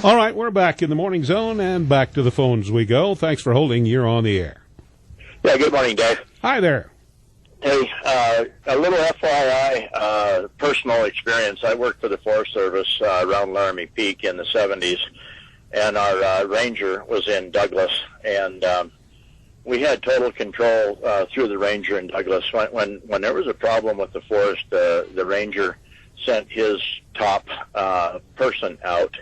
All right, we're back in the morning zone and back to the phones we go. Thanks for holding. You're on the air. Yeah, good morning, Dave. Hi there. Hey, a little FYI, personal experience. I worked for the Forest Service around Laramie Peak in the 70s, and our ranger was in Douglas, and we had total control through the ranger in Douglas. When there was a problem with the forest, the ranger sent his top person out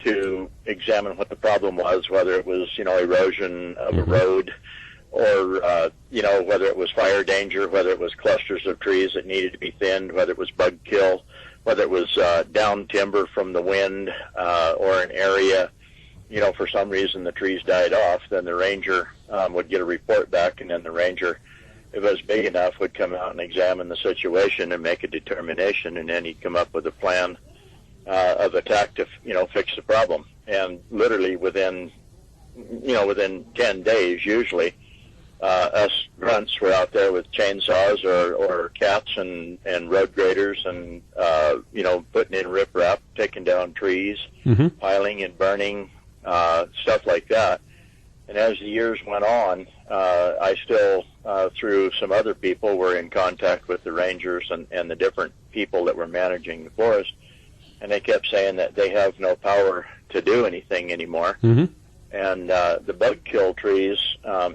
to examine what the problem was, whether it was, erosion of a road, or, whether it was fire danger, whether it was clusters of trees that needed to be thinned, whether it was bug kill, whether it was down timber from the wind, or an area, for some reason the trees died off. Then the ranger would get a report back, and then the ranger, if it was big enough, would come out and examine the situation and make a determination, and then he'd come up with a plan of attack to, fix the problem. And literally within 10 days, usually, us grunts were out there with chainsaws or cats and road graders and, putting in riprap, taking down trees, piling and burning, stuff like that. And as the years went on, I still, through some other people, were in contact with the rangers and the different people that were managing the forest. And they kept saying that they have no power to do anything anymore. And the bug kill trees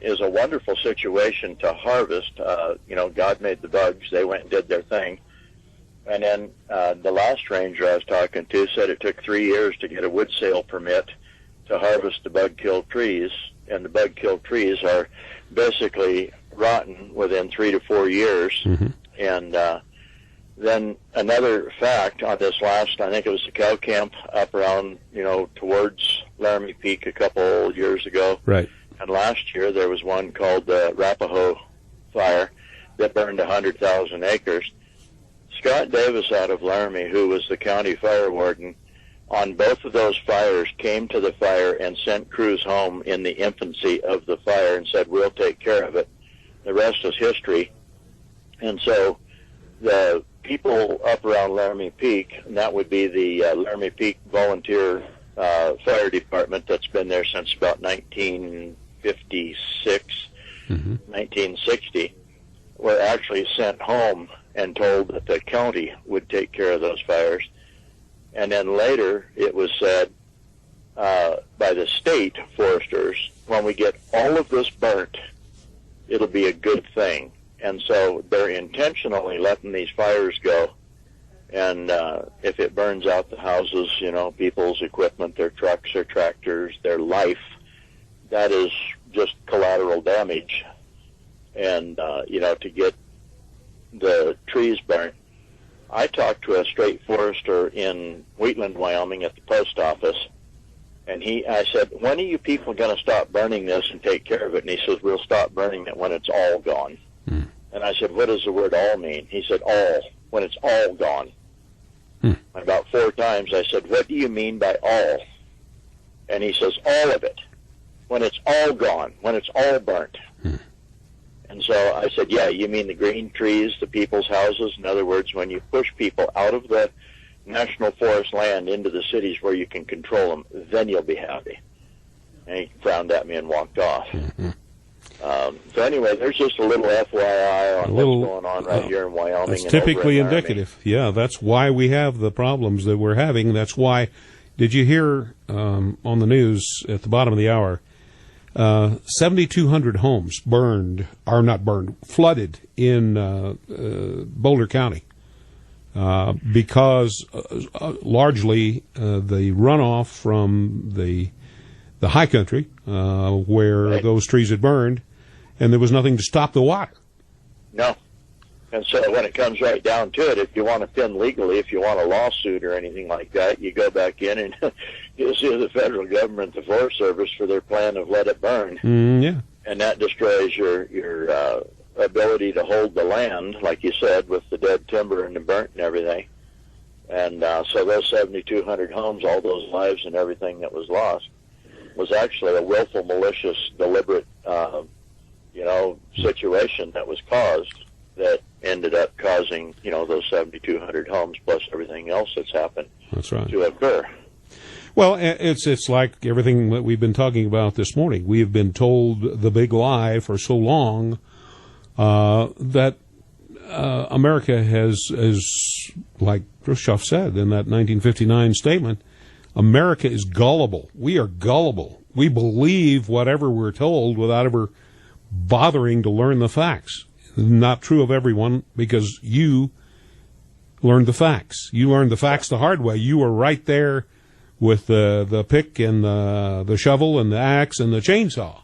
is a wonderful situation to harvest. God made the bugs. They went and did their thing. And then the last ranger I was talking to said it took 3 years to get a wood sale permit to harvest the bug kill trees. And the bug kill trees are basically rotten within 3 to 4 years. And then another fact on this last, I think it was the cow camp up around, towards Laramie Peak a couple years ago. Right. And last year there was one called the Arapahoe fire that burned 100,000 acres. Scott Davis out of Laramie, who was the county fire warden, on both of those fires came to the fire and sent crews home in the infancy of the fire and said, we'll take care of it. The rest is history. And so the people up around Laramie Peak, and that would be the Laramie Peak Volunteer Fire Department that's been there since about 1956, 1960, were actually sent home and told that the county would take care of those fires. And then later it was said by the state foresters, when we get all of this burnt, it'll be a good thing. And so they're intentionally letting these fires go. And if it burns out the houses, people's equipment, their trucks, their tractors, their life, that is just collateral damage. And, to get the trees burnt. I talked to a straight forester in Wheatland, Wyoming at the post office. And I said, when are you people going to stop burning this and take care of it? And he says, we'll stop burning it when it's all gone. And I said, what does the word all mean? He said, all, when it's all gone. About 4 times I said, what do you mean by all? And he says, all of it, when it's all gone, when it's all burnt. And so I said, yeah, you mean the green trees, the people's houses? In other words, when you push people out of the national forest land into the cities where you can control them, then you'll be happy. And he frowned at me and walked off. So anyway, there's just a little FYI on what's going on right here in Wyoming. That's typically indicative. Yeah, that's why we have the problems that we're having. That's why, did you hear on the news at the bottom of the hour, 7,200 homes flooded in Boulder County because largely the runoff from the high country where those trees had burned, and there was nothing to stop the water. No. And so when it comes right down to it, if you want to pin legally, if you want a lawsuit or anything like that, you go back in and you sue the federal government, the Forest Service, for their plan of let it burn. Yeah. And that destroys your ability to hold the land, like you said, with the dead timber and the burnt and everything. And so those 7,200 homes, all those lives and everything that was lost, was actually a willful, malicious, deliberate, situation that was caused that ended up causing, those 7,200 homes plus everything else that's happened to occur. Well, it's like everything that we've been talking about this morning. We have been told the big lie for so long that America has, like Khrushchev said in that 1959 statement, America is gullible. We are gullible. We believe whatever we're told without ever bothering to learn the facts. Not true of everyone, because you learned the facts. You learned the facts the hard way. You were right there with the pick and the shovel and the axe and the chainsaw.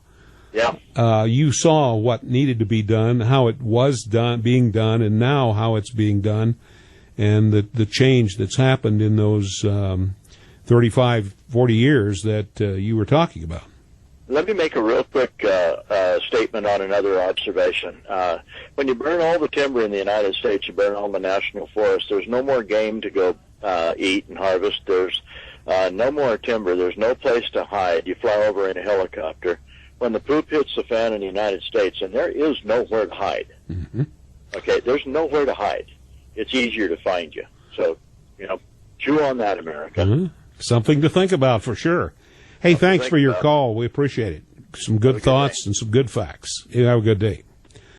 Yeah. You saw what needed to be done, how it was being done, and now how it's being done, and the change that's happened in those 35, 40 years that you were talking about. Let me make a real quick statement on another observation. When you burn all the timber in the United States, you burn all the national forests, there's no more game to go eat and harvest. There's no more timber. There's no place to hide. You fly over in a helicopter. When the poop hits the fan in the United States, and there is nowhere to hide. Mm-hmm. Okay, there's nowhere to hide. It's easier to find you. So, chew on that, America. Mm-hmm. Something to think about for sure. Hey, thanks for your call. We appreciate it. Some good thoughts and some good facts. You have a good day.